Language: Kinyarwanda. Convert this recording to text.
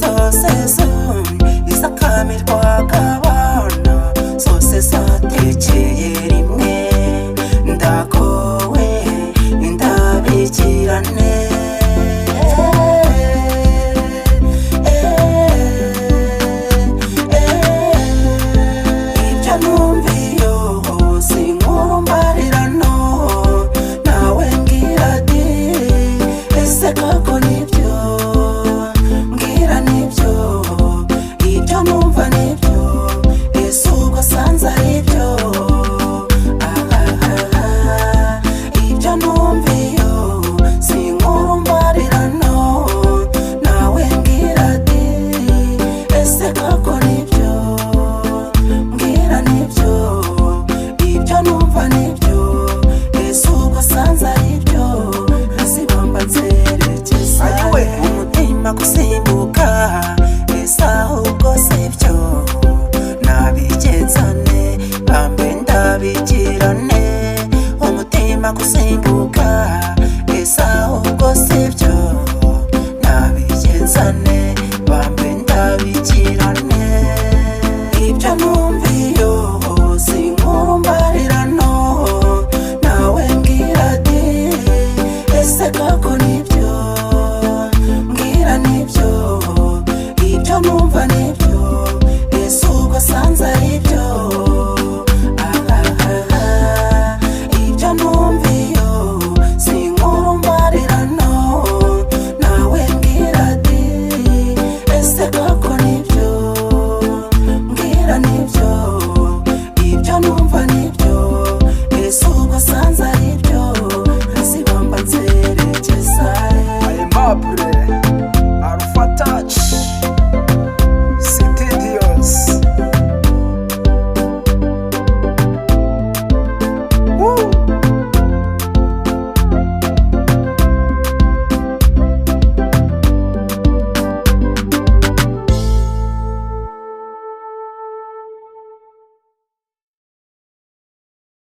zose izakamirwa akabana zose zatekeye rimwe ndagowe ndabigirane ibyo numviyo sinkuru mbarirano nawe mbwira di ese koko nibyo mbwira nibyo ibyo numva nibyo ese ubwo sanze ari byo ibyo numviyo sinkuru mbarirano nawe mbwira di ese koko nibyo mbwira nibyo ibyo numva nibyo ese ubwo sanze ari byo ntazibamba nzerekeza umutima gusimbuka ese ahubwo sibyo nabigenzane bambe ndabigirane umutima gusimbuka